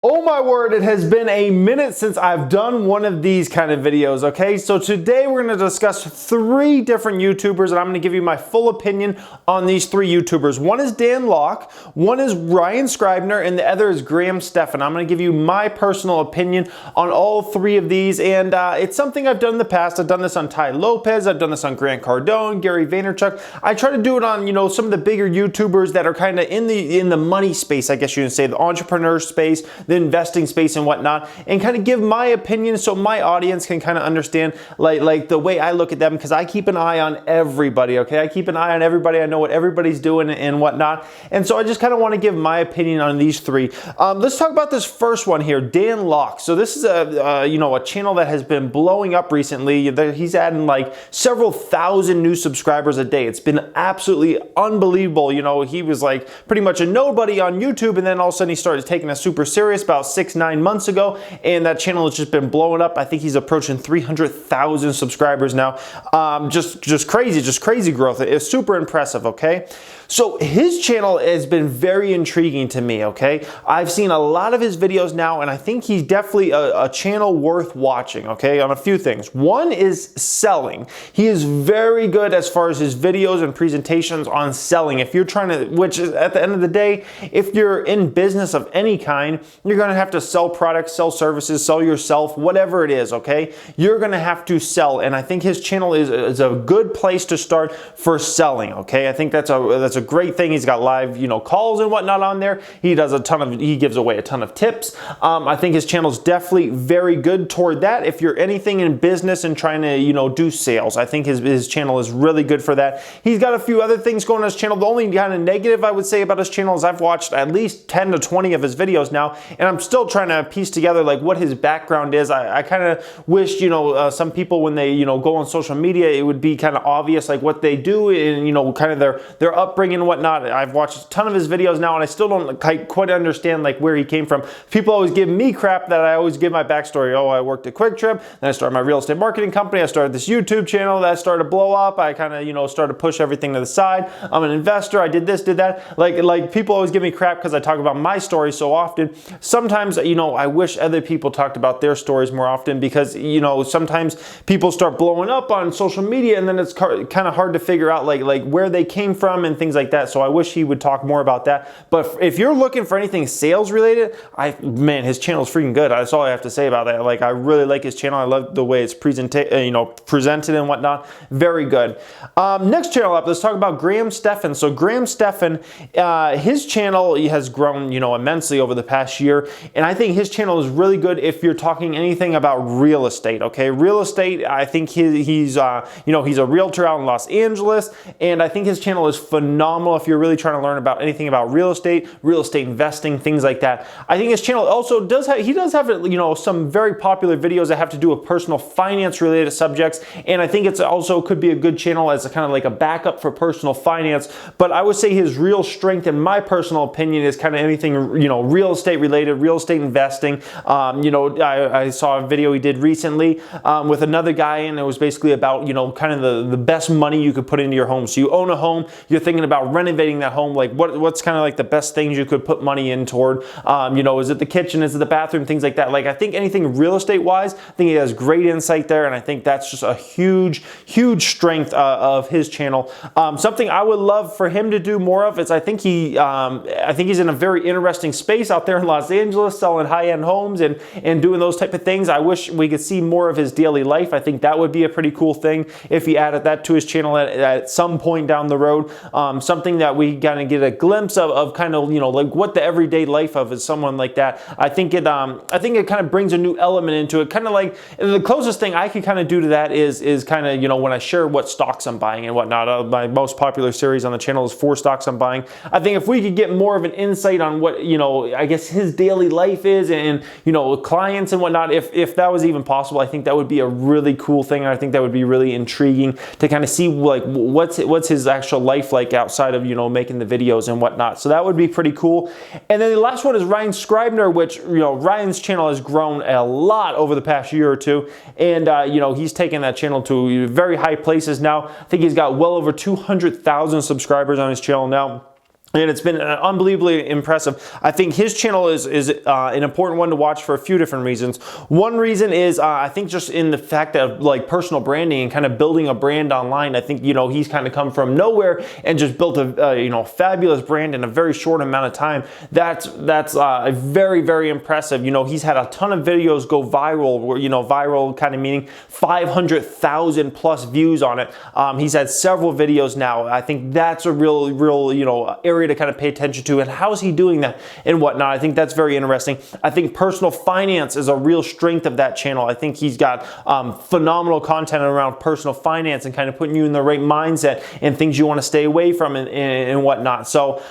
Oh my word, it has been a minute since I've done one of these kind of videos, okay? So today we're going to discuss 3 different YouTubers, and I'm going to give you my full opinion on these 3 YouTubers. One is Dan Lok, one is Ryan Scribner, and the other is Stephan. I'm going to give you my personal opinion on all 3 of these, and it's something I've done in the past. I've done this on Ty Lopez, I've done this on Grant Cardone, Gary Vaynerchuk. I try to do it on, some of the bigger YouTubers that are kind of in the money space, I guess you can say, the entrepreneur space, the investing space and whatnot, and kind of give my opinion so my audience can kind of understand like the way I look at them, because I keep an eye on everybody, okay? I keep an eye on everybody. I know what everybody's doing and whatnot, and so I just kind of want to give my opinion on these 3. Let's talk about this first one here, Dan Lok. So this is a channel that has been blowing up recently. He's adding like several thousand new subscribers a day. It's been absolutely unbelievable. He was like pretty much a nobody on YouTube, and then all of a sudden he started taking us super serious about 6-9 months ago, and that channel has just been blowing up. I think he's approaching 300,000 subscribers now. Just crazy growth. It's super impressive, okay? So his channel has been very intriguing to me, okay? I've seen a lot of his videos now, and I think he's definitely a channel worth watching, okay, on a few things. One is selling. He is very good as far as his videos and presentations on selling. If you're trying to, which is at the end of the day, if you're in business of any kind, you're gonna have to sell products, sell services, sell yourself, whatever it is, okay? You're gonna have to sell, and I think his channel is a good place to start for selling, okay? I think that's a great thing. He's got live, calls and whatnot on there. He gives away a ton of tips. I think his channel is definitely very good toward that. If you're anything in business and trying to, do sales, I think his channel is really good for that. He's got a few other things going on his channel. The only kind of negative I would say about his channel is I've watched at least 10 to 20 of his videos now, and I'm still trying to piece together like what his background is. I kind of wish, some people when they, go on social media, it would be kind of obvious like what they do and, kind of their upbringing and whatnot. I've watched a ton of his videos now, and I still don't quite understand like where he came from. People always give me crap that I always give my backstory. Oh, I worked at Quick Trip, then I started my real estate marketing company, I started this YouTube channel, that started to blow up, I kind of, started to push everything to the side. I'm an investor, I did this, did that. Like people always give me crap because I talk about my story so often. Sometimes, I wish other people talked about their stories more often, because, sometimes people start blowing up on social media, and then it's kind of hard to figure out like where they came from and things like that. So I wish he would talk more about that. But if you're looking for anything sales related, man, his channel is freaking good. That's all I have to say about that. Like, I really like his channel. I love the way it's presented and whatnot. Very good. Next channel up, let's talk about Stephan. So Stephan, his channel has grown, immensely over the past year, and I think his channel is really good if you're talking anything about real estate. Okay, real estate. I think he's a realtor out in Los Angeles, and I think his channel is phenomenal if you're really trying to learn about anything about real estate investing, things like that. I think his channel also does have some very popular videos that have to do with personal finance related subjects, and I think it's also could be a good channel as a kind of like a backup for personal finance. But I would say his real strength, in my personal opinion, is kind of anything real estate related, real estate investing. I saw a video he did recently with another guy, and it was basically about kind of the best money you could put into your home. So you own a home, you're thinking about renovating that home, like what's kind of like the best things you could put money in toward, is it the kitchen, is it the bathroom, things like that. Like, I think anything real estate wise, I think he has great insight there, and I think that's just a huge strength of his channel. Something I would love for him to do more of is I think he's in a very interesting space out there in Los Angeles, selling high-end homes and doing those type of things. I wish we could see more of his daily life. I think that would be a pretty cool thing if he added that to his channel at some point down the road. Something that we kind of get a glimpse of kind of, like what the everyday life of is someone like that. I think it kind of brings a new element into it. Kind of like, the closest thing I could kind of do to that is kind of, when I share what stocks I'm buying and whatnot. My most popular series on the channel is 4 stocks I'm buying. I think if we could get more of an insight on what, I guess his daily life is, and, clients and whatnot, if that was even possible, I think that would be a really cool thing. And I think that would be really intriguing to kind of see like what's his actual life like outside of, making the videos and whatnot. So that would be pretty cool. And then the last one is Ryan Scribner, which, Ryan's channel has grown a lot over the past year or two. And, he's taken that channel to very high places now. I think he's got well over 200,000 subscribers on his channel now. And it's been unbelievably impressive. I think his channel is an important one to watch for a few different reasons. One reason is I think just in the fact of like personal branding and kind of building a brand online. I think, you know, he's kind of come from nowhere and just built a you know, fabulous brand in a very short amount of time. That's very, very impressive. You know, he's had a ton of videos go viral, where, you know, viral kind of meaning 500,000 plus views on it. He's had several videos now. I think that's a real, you know, area to kind of pay attention to, and how is he doing that and whatnot. I think that's very interesting. I think personal finance is a real strength of that channel. I think he's got phenomenal content around personal finance and kind of putting you in the right mindset and things you want to stay away from and whatnot. So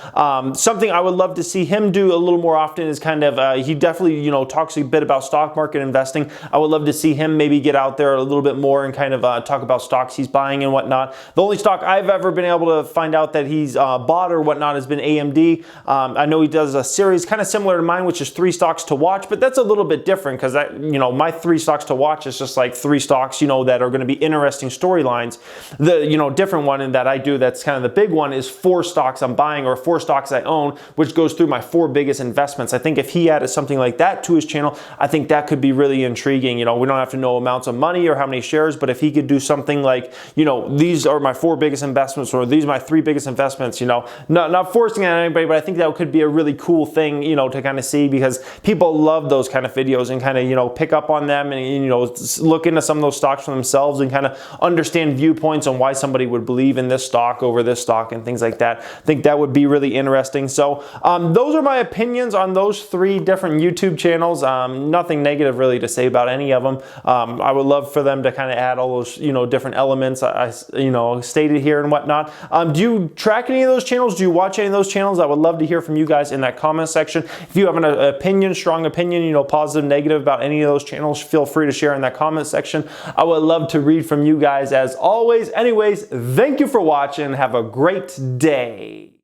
something I would love to see him do a little more often is kind of, he definitely, you know, talks a bit about stock market investing. I would love to see him maybe get out there a little bit more and kind of talk about stocks he's buying and whatnot. The only stock I've ever been able to find out that he's bought or whatnot has been AMD. I know he does a series kind of similar to mine, which is 3 stocks to watch, but that's a little bit different because you know, my 3 stocks to watch is just like 3 stocks, you know, that are going to be interesting storylines. The, you know, different one that I do that's kind of the big one is 4 stocks I'm buying or 4 stocks I own, which goes through my 4 biggest investments. I think if he added something like that to his channel, I think that could be really intriguing. You know, we don't have to know amounts of money or how many shares, but if he could do something like, you know, these are my 4 biggest investments or these are my 3 biggest investments, you know, not forcing on anybody, but I think that could be a really cool thing, you know, to kind of see, because people love those kind of videos and kind of, you know, pick up on them and, you know, look into some of those stocks for themselves and kind of understand viewpoints on why somebody would believe in this stock over this stock and things like that. I think that would be really interesting. So those are my opinions on those 3 different YouTube channels. Nothing negative really to say about any of them. I would love for them to kind of add all those, you know, different elements I you know, stated here and whatnot. Do you track any of those channels? Do you watch any of those channels? I would love to hear from you guys in that comment section. If you have an opinion, strong opinion, you know, positive, negative about any of those channels, feel free to share in that comment section. I would love to read from you guys as always. Anyways, thank you for watching. Have a great day.